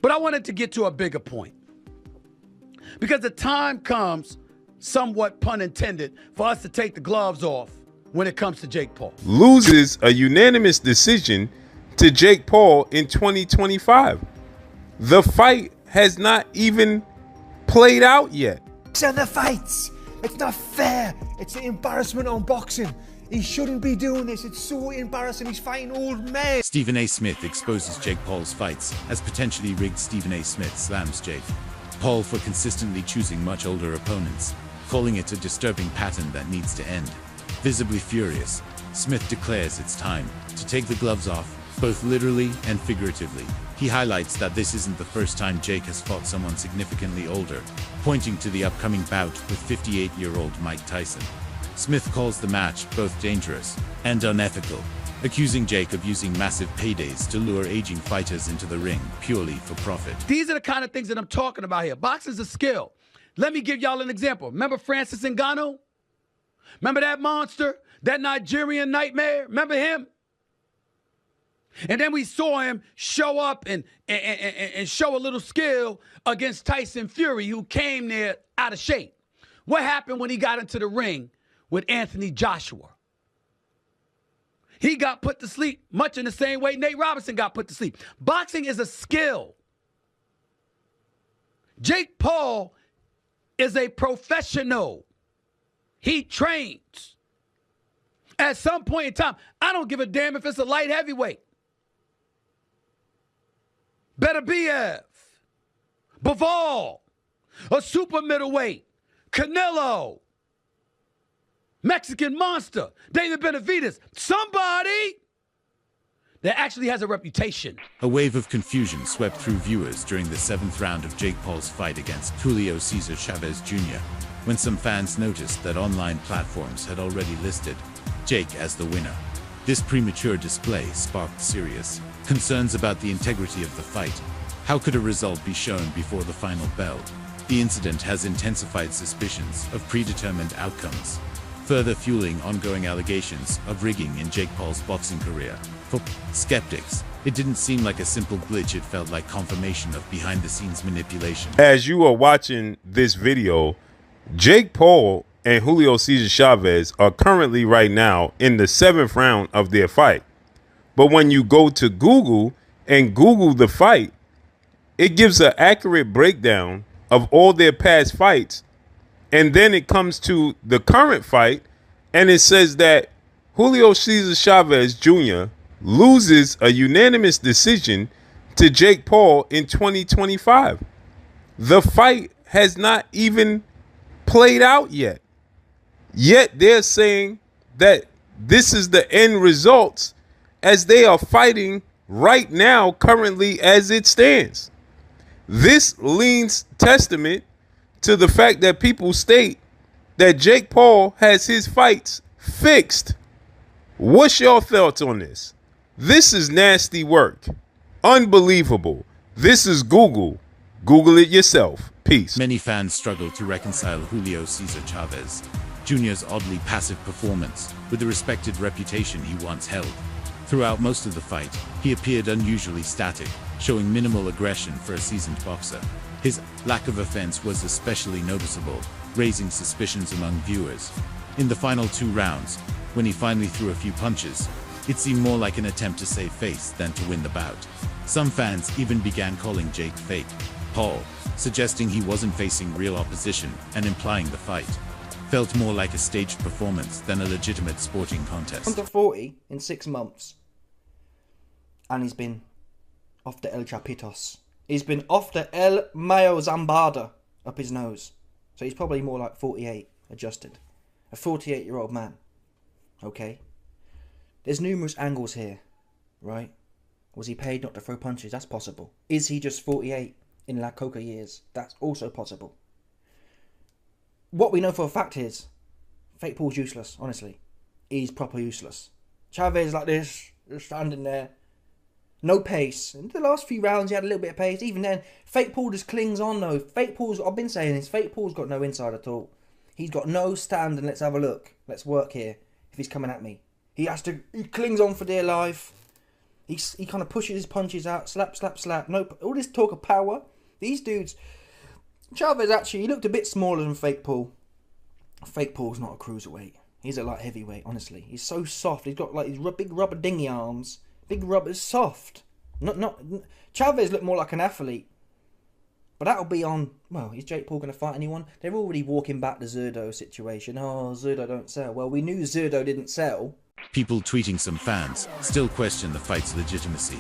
But I wanted to get to a bigger point. Because the time comes, somewhat pun intended, for us to take the gloves off when it comes to Jake Paul. Loses a unanimous decision to Jake Paul in 2025. The fight has not even played out yet. And the fights. It's not fair. It's an embarrassment on boxing. He shouldn't be doing this. It's so embarrassing. He's fighting old men. Stephen A. Smith exposes Jake Paul's fights as potentially rigged. Stephen A. Smith slams Jake Paul for consistently choosing much older opponents, calling it a disturbing pattern that needs to end. Visibly furious, Smith declares it's time to take the gloves off, both literally and figuratively. He highlights that this isn't the first time Jake has fought someone significantly older, pointing to the upcoming bout with 58-year-old Mike Tyson. Smith calls the match both dangerous and unethical, accusing Jake of using massive paydays to lure aging fighters into the ring purely for profit. These are the kind of things that I'm talking about here. Boxing's a skill. Let me give y'all an example. Remember Francis Ngannou? Remember that monster? That Nigerian nightmare? Remember him? And then we saw him show up and show a little skill against Tyson Fury, who came there out of shape. What happened when he got into the ring with Anthony Joshua? He got put to sleep much in the same way Nate Robinson got put to sleep. Boxing is a skill. Jake Paul is a professional. He trains. At some point in time, I don't give a damn if it's a light heavyweight. Beterbiev, Bivol, a super middleweight, Canelo, Mexican monster, David Benavidez, somebody that actually has a reputation. A wave of confusion swept through viewers during the 7th round of Jake Paul's fight against Julio Cesar Chavez Jr., when some fans noticed that online platforms had already listed Jake as the winner. This premature display sparked serious concerns about the integrity of the fight. How could a result be shown before the final bell? The incident has intensified suspicions of predetermined outcomes, further fueling ongoing allegations of rigging in Jake Paul's boxing career. For skeptics, it didn't seem like a simple glitch. It felt like confirmation of behind-the-scenes manipulation. As you are watching this video, Jake Paul and Julio Cesar Chavez are currently right now in the 7th round of their fight. But when you go to Google and Google the fight, it gives an accurate breakdown of all their past fights. And then it comes to the current fight, and it says that Julio Cesar Chavez Jr. loses a unanimous decision to Jake Paul in 2025. The fight has not even played out yet. Yet they're saying that this is the end results as they are fighting right now, currently as it stands. This leans testament to the fact that people state that Jake Paul has his fights fixed. What's your thoughts on this? This is nasty work. Unbelievable. This is Google. Google it yourself. Peace. Many fans struggle to reconcile Julio Cesar Chavez Jr.'s oddly passive performance with the respected reputation he once held. Throughout most of the fight, he appeared unusually static, showing minimal aggression for a seasoned boxer. His lack of offense was especially noticeable, raising suspicions among viewers. In the final 2 rounds, when he finally threw a few punches, it seemed more like an attempt to save face than to win the bout. Some fans even began calling Jake fake Paul, suggesting he wasn't facing real opposition and implying the fight felt more like a staged performance than a legitimate sporting contest. Under 40 in 6 months. And he's been off the El Chapitos. He's been off the El Mayo Zambada up his nose. So he's probably more like 48 adjusted. A 48-year-old man. Okay. There's numerous angles here, right? Was he paid not to throw punches? That's possible. Is he just 48 in La Coca years? That's also possible. What we know for a fact is, fake Paul's useless, honestly. He's proper useless. Chavez like this, just standing there. No pace. In the last few rounds he had a little bit of pace. Even then, fake Paul just clings on though. Fake Paul's, I've been saying this, fake Paul's got no inside at all. He's got no stand and let's have a look. Let's work here if he's coming at me. He clings on for dear life. He kind of pushes his punches out, slap, slap, slap. Nope, all this talk of power. These dudes... Chavez actually, he looked a bit smaller than Fake Paul. Fake Paul's not a cruiserweight. He's a light heavyweight, honestly. He's so soft. He's got like these big rubber dingy arms. Big rubber, soft. Chavez looked more like an athlete. But that'll be on... Well, is Jake Paul going to fight anyone? They're already walking back the Zerdo situation. Oh, Zerdo don't sell. Well, we knew Zerdo didn't sell. People tweeting some fans still question the fight's legitimacy.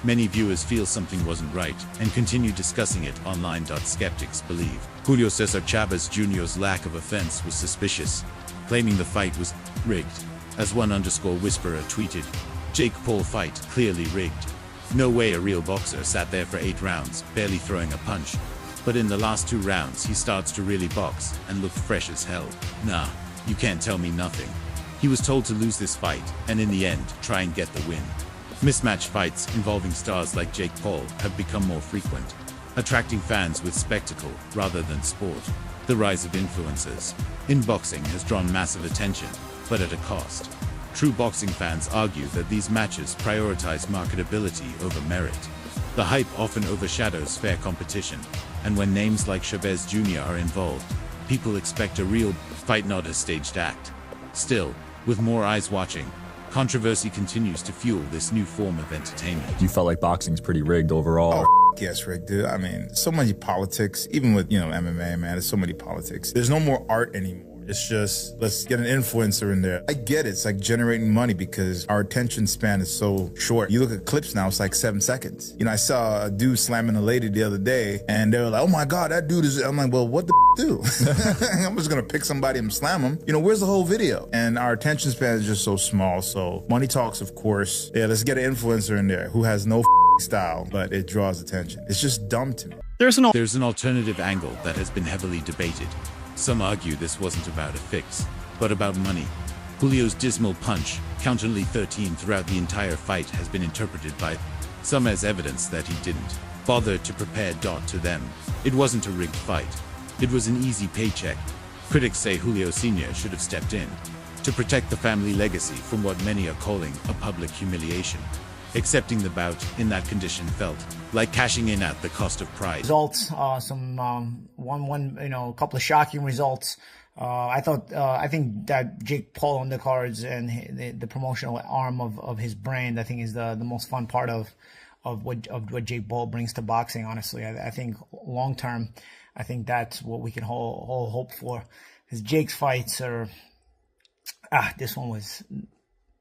Many viewers feel something wasn't right and continue discussing it online. Skeptics believe Julio Cesar Chavez Jr.'s lack of offense was suspicious, claiming the fight was rigged. As one_whisperer tweeted, Jake Paul fight clearly rigged. No way a real boxer sat there for 8 rounds, barely throwing a punch. But in the last 2 rounds he starts to really box and looked fresh as hell. Nah, you can't tell me nothing. He was told to lose this fight and in the end try and get the win. Mismatch fights involving stars like Jake Paul have become more frequent, attracting fans with spectacle rather than sport. The rise of influencers in boxing has drawn massive attention, but at a cost. True boxing fans argue that these matches prioritize marketability over merit. The hype often overshadows fair competition, and when names like Chavez Jr. are involved, people expect a real fight, not a staged act. Still, with more eyes watching, controversy continues to fuel this new form of entertainment. You felt like boxing's pretty rigged overall. Oh, yes, Rick, dude. I mean, so many politics, even with, MMA, man, there's so many politics. There's no more art anymore. It's just, let's get an influencer in there. I get it. It's like generating money because our attention span is so short. You look at clips now, it's like 7 seconds. I saw a dude slamming a lady the other day, and they were like, oh my God, that dude is... I'm like, well, what the do? I'm just going to pick somebody and slam them. Where's the whole video? And our attention span is just so small. So money talks, of course. Yeah, let's get an influencer in there who has no style, but it draws attention. It's just dumb to me. There's an alternative angle that has been heavily debated. Some argue this wasn't about a fix, but about money. Julio's dismal punch, counterly 13 throughout the entire fight, has been interpreted by some as evidence that he didn't bother to prepare. To them, it wasn't a rigged fight. It was an easy paycheck. Critics say Julio Sr. should have stepped in to protect the family legacy from what many are calling a public humiliation. Accepting the bout in that condition felt like cashing in at the cost of pride. Results, a couple of shocking results. I think that Jake Paul undercards and the promotional arm of his brand, I think, is the most fun part of what Jake Paul brings to boxing. Honestly, I think long term, I think that's what we can hold hope for. Because Jake's fights are, this one was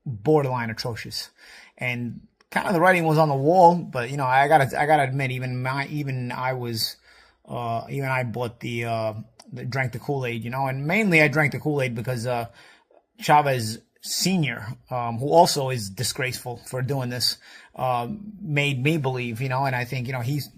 borderline atrocious, and kind of the writing was on the wall. But I gotta admit, even I bought drank the Kool-Aid, and mainly I drank the Kool-Aid because Chavez Sr., who also is disgraceful for doing this, made me believe, and I think,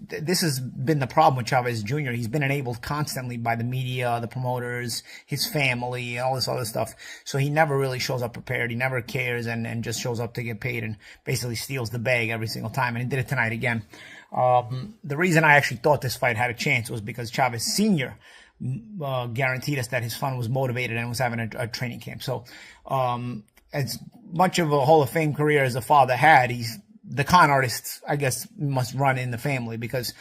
this has been the problem with Chavez Jr. He's been enabled constantly by the media, the promoters, his family, all this other stuff. So he never really shows up prepared. He never cares and just shows up to get paid and basically steals the bag every single time. And he did it tonight again. The reason I actually thought this fight had a chance was because Chavez Sr. Guaranteed us that his son was motivated and was having a training camp. So as much of a Hall of Fame career as the father had, he's the con artist, I guess, must run in the family, because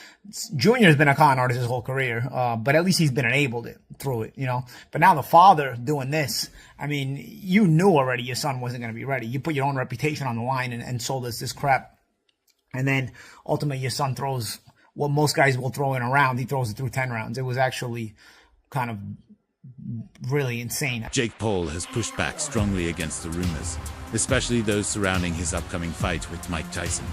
Junior's been a con artist his whole career, but at least he's been enabled through it, But now the father doing this, I mean, you knew already your son wasn't going to be ready. You put your own reputation on the line and sold us this crap. And then ultimately your son throws what most guys will throw in a round. He throws it through 10 rounds. It was actually kind of really insane. Jake Paul has pushed back strongly against the rumors, especially those surrounding his upcoming fight with Mike Tyson.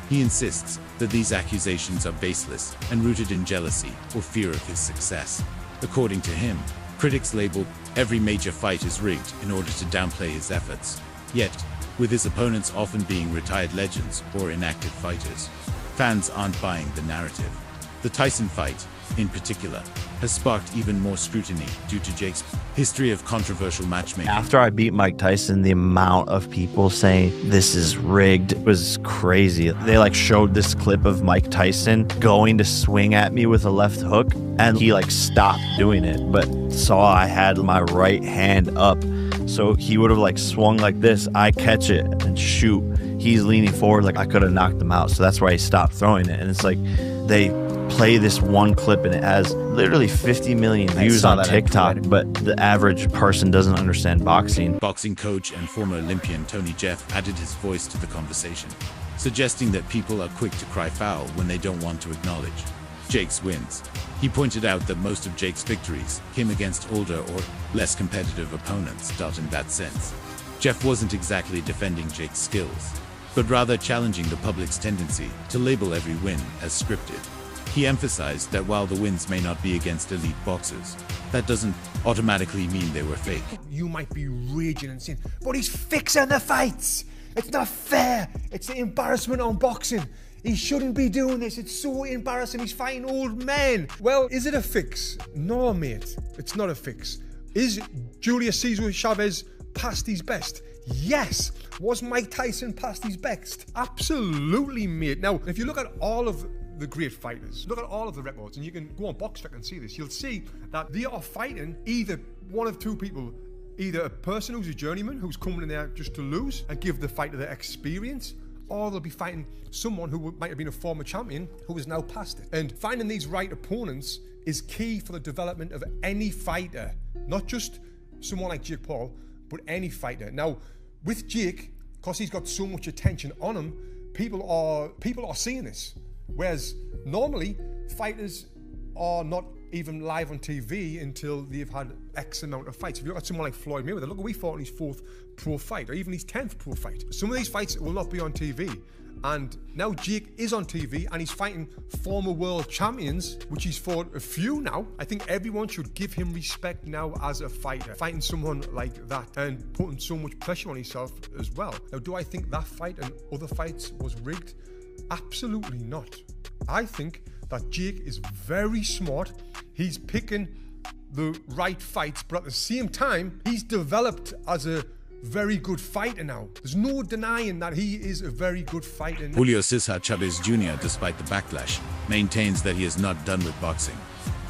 He insists that these accusations are baseless and rooted in jealousy or fear of his success. According to him, critics label every major fight as rigged in order to downplay his efforts. Yet, with his opponents often being retired legends or inactive fighters, fans aren't buying the narrative. The Tyson fight, in particular, has sparked even more scrutiny due to Jake's history of controversial matchmaking. After I beat Mike Tyson, the amount of people saying this is rigged was crazy. They showed this clip of Mike Tyson going to swing at me with a left hook, and he stopped doing it, but saw I had my right hand up. So he would have swung like this, I catch it and shoot. he's leaning forward like I could have knocked him out. So that's why he stopped throwing it. And it's like they play this one clip and it has literally 50 million views on TikTok, but the average person doesn't understand boxing. Boxing coach and former Olympian Tony Jeff added his voice to the conversation, suggesting that people are quick to cry foul when they don't want to acknowledge Jake's wins. He pointed out that most of Jake's victories came against older or less competitive opponents. In that sense, Jeff wasn't exactly defending Jake's skills, but rather challenging the public's tendency to label every win as scripted. He emphasized that while the wins may not be against elite boxers, that doesn't automatically mean they were fake. You might be raging and saying, but he's fixing the fights. It's not fair. It's an embarrassment on boxing. He shouldn't be doing this. It's so embarrassing. He's fighting old men. Well, is it a fix? No, mate. It's not a fix. Is Julio Cesar Chavez past his best? Yes. Was Mike Tyson past his best? Absolutely, mate. Now, if you look at all of the great fighters, look at all of the records, and you can go on BoxRec and see this, you'll see that they are fighting either one of two people, either a person who's a journeyman who's coming in there just to lose and give the fighter their experience, or they'll be fighting someone who might have been a former champion who is now past it. And finding these right opponents is key for the development of any fighter, not just someone like Jake Paul, but any fighter. Now, with Jake, because he's got so much attention on him, people are seeing this. Whereas normally fighters are not even live on TV until they've had X amount of fights. If you look at someone like Floyd Mayweather, look what we fought in his 4th pro fight, or even his 10th pro fight. Some of these fights will not be on TV. And now Jake is on TV and he's fighting former world champions, which he's fought a few now. I think everyone should give him respect now as a fighter, fighting someone like that and putting so much pressure on himself as well. Now, do I think that fight and other fights was rigged? Absolutely not. I think that Jake is very smart. He's picking the right fights, but at the same time, he's developed as a very good fighter now. There's no denying that he is a very good fighter. Julio Cesar Chavez Jr., despite the backlash, maintains that he is not done with boxing.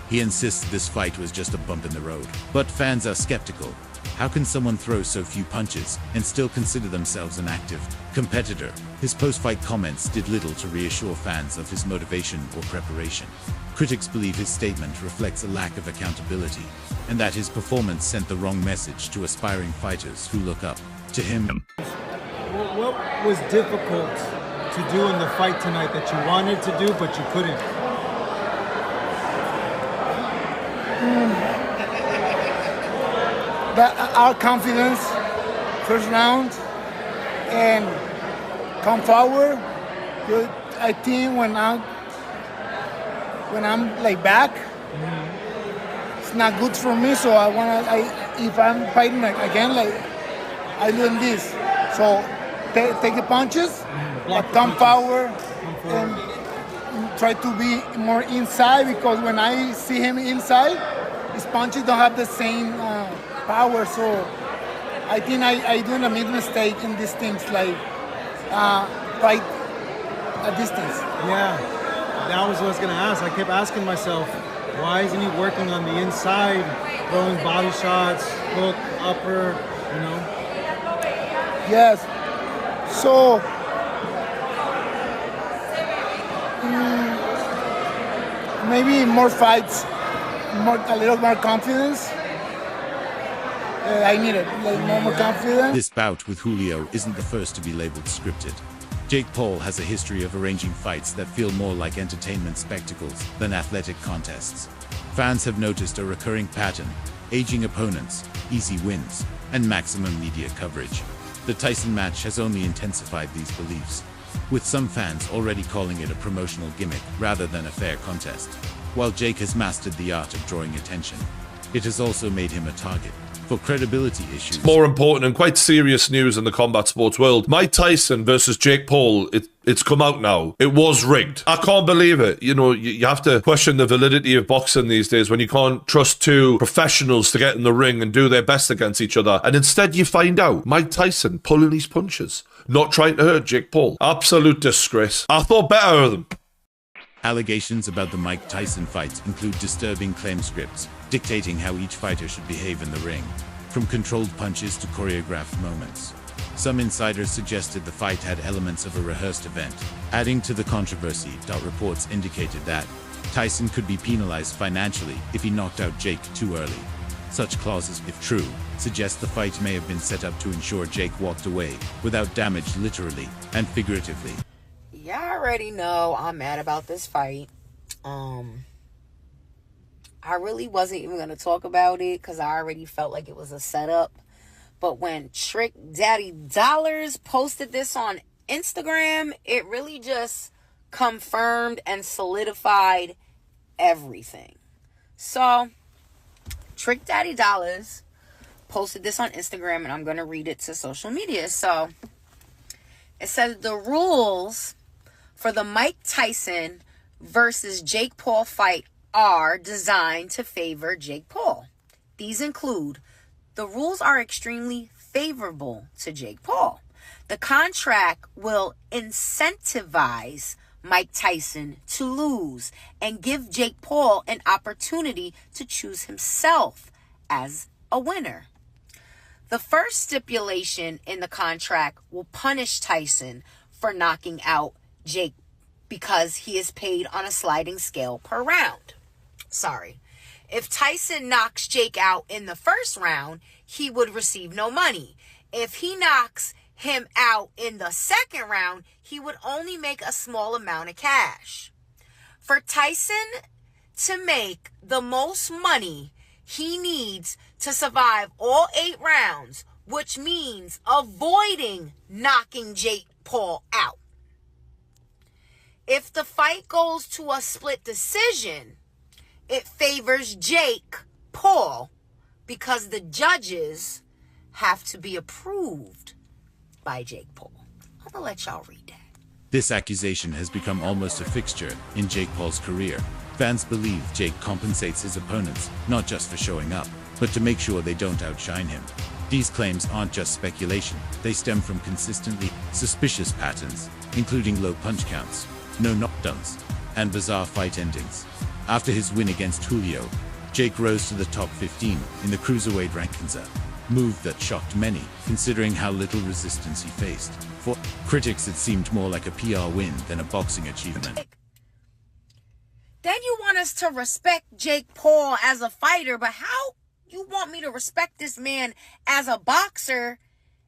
He insists this fight was just a bump in the road. But fans are skeptical. How can someone throw so few punches and still consider themselves an active competitor? His post-fight comments did little to reassure fans of his motivation or preparation. Critics believe his statement reflects a lack of accountability, and that his performance sent the wrong message to aspiring fighters who look up to him. What was difficult to do in the fight tonight that you wanted to do but you couldn't? Our confidence, first round, and come forward. I think when I'm like back, it's not good for me. So if I'm fighting again, like I learn this. So take the punches, but come forward and try to be more inside, because when I see him inside, his punches don't have the same power. So I think I do a mistake in these things, like fight at distance. Yeah, that was what I was gonna ask. I kept asking myself, why isn't he working on the inside, throwing body shots, hook, upper, you know? Yes. So maybe more fights, a little more confidence. I need it, like more confidence. This bout with Julio isn't the first to be labeled scripted. Jake Paul has a history of arranging fights that feel more like entertainment spectacles than athletic contests. Fans have noticed a recurring pattern: aging opponents, easy wins, and maximum media coverage. The Tyson match has only intensified these beliefs, with some fans already calling it a promotional gimmick rather than a fair contest. While Jake has mastered the art of drawing attention, it has also made him a target for credibility issues. More important and quite serious news in the combat sports world. Mike Tyson versus Jake Paul, it's come out now. It was rigged. I can't believe it. You know, you have to question the validity of boxing these days when you can't trust two professionals to get in the ring and do their best against each other. And instead you find out Mike Tyson pulling his punches, not trying to hurt Jake Paul. Absolute disgrace. I thought better of them. Allegations about the Mike Tyson fight include disturbing claim scripts dictating how each fighter should behave in the ring, from controlled punches to choreographed moments. Some insiders suggested the fight had elements of a rehearsed event. Adding to the controversy, reports indicated that Tyson could be penalized financially if he knocked out Jake too early. Such clauses, if true, suggest the fight may have been set up to ensure Jake walked away without damage literally and figuratively. Y'all already know I'm mad about this fight. I really wasn't even going to talk about it because I already felt like it was a setup. But when Trick Daddy Dollars posted this on Instagram, it really just confirmed and solidified everything. So, Trick Daddy Dollars posted this on Instagram, and I'm going to read it to social media. So, it says the rules for the Mike Tyson versus Jake Paul fight are designed to favor Jake Paul. These include: the rules are extremely favorable to Jake Paul. The contract will incentivize Mike Tyson to lose and give Jake Paul an opportunity to choose himself as a winner. The first stipulation in the contract will punish Tyson for knocking out Jake because he is paid on a sliding scale per round. If Tyson knocks Jake out in the first round, he would receive no money. If he knocks him out in the second round, he would only make a small amount of cash. For Tyson to make the most money, he needs to survive all 8 rounds, which means avoiding knocking Jake Paul out. If the fight goes to a split decision, it favors Jake Paul because the judges have to be approved by Jake Paul. I'm gonna let y'all read that. This accusation has become almost a fixture in Jake Paul's career. Fans believe Jake compensates his opponents not just for showing up, but to make sure they don't outshine him. These claims aren't just speculation. They stem from consistently suspicious patterns, including low punch counts, no knockdowns, and bizarre fight endings. After his win against Julio, Jake rose to the top 15 in the cruiserweight rankings, a move that shocked many, considering how little resistance he faced. For critics, it seemed more like a PR win than a boxing achievement. Then you want us to respect Jake Paul as a fighter, but how you want me to respect this man as a boxer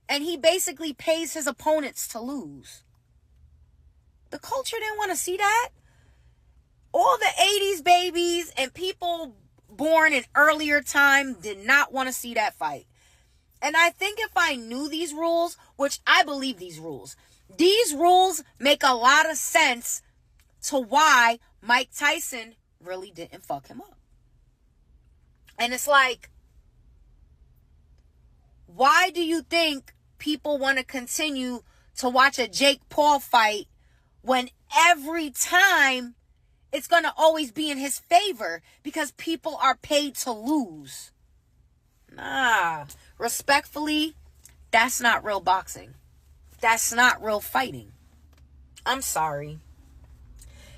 and he basically pays his opponents to lose? The culture didn't want to see that. All the 80s babies and people born in earlier time did not want to see that fight. And I think if I knew these rules, which I believe these rules make a lot of sense to why Mike Tyson really didn't fuck him up. And it's like, why do you think people want to continue to watch a Jake Paul fight when every time it's going to always be in his favor because people are paid to lose? Nah, respectfully, that's not real boxing. That's not real fighting. I'm sorry.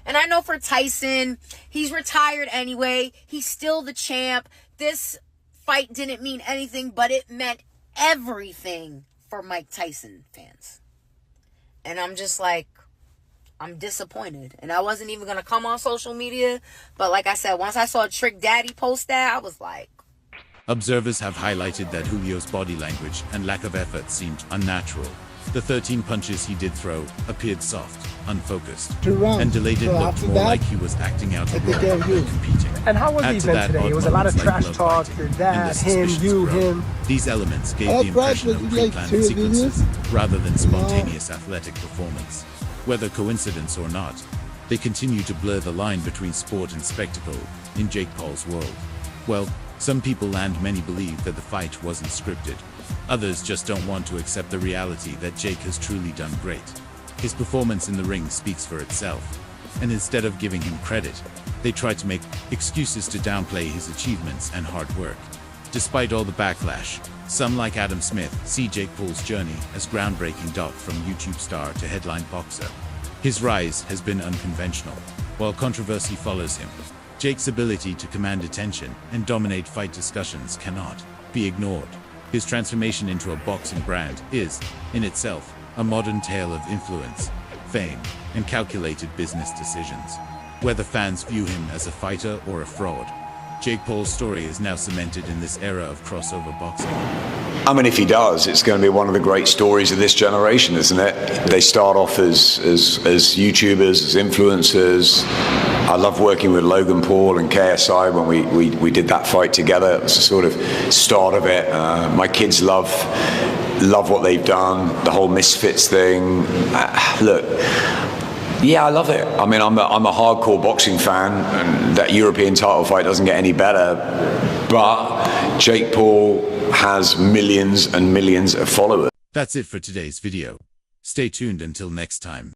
And I know for Tyson, he's retired anyway. He's still the champ. This fight didn't mean anything, but it meant everything for Mike Tyson fans. And I'm just like, I'm disappointed. And I wasn't even going to come on social media. But like I said, once I saw Trick Daddy post that, I was like... Observers have highlighted that Julio's body language and lack of effort seemed unnatural. The 13 punches he did throw appeared soft, unfocused, and delayed it looked more like he was acting out a role than competing. And how was the event today? It was a lot of trash talk, that, him, you, him. These elements gave the impression of pre-planned sequences rather than spontaneous athletic performance. Whether coincidence or not, they continue to blur the line between sport and spectacle in Jake Paul's world. Well, some people and many believe that the fight wasn't scripted. Others just don't want to accept the reality that Jake has truly done great. His performance in the ring speaks for itself, and instead of giving him credit, they try to make excuses to downplay his achievements and hard work. Despite all the backlash, some like Adam Smith see Jake Paul's journey as groundbreaking. From YouTube star to headline boxer, his rise has been unconventional. While controversy follows him, Jake's ability to command attention and dominate fight discussions cannot be ignored. His transformation into a boxing brand is, in itself, a modern tale of influence, fame, and calculated business decisions. Whether fans view him as a fighter or a fraud, Jake Paul's story is now cemented in this era of crossover boxing. I mean, if he does, it's going to be one of the great stories of this generation, isn't it? They start off as YouTubers, as influencers. I love working with Logan Paul and KSI when we did that fight together. It was the sort of start of it. My kids love what they've done, the whole Misfits thing. Look, yeah, I love it. I mean, I'm a hardcore boxing fan, and that European title fight doesn't get any better. But Jake Paul has millions and millions of followers. That's it for today's video. Stay tuned until next time.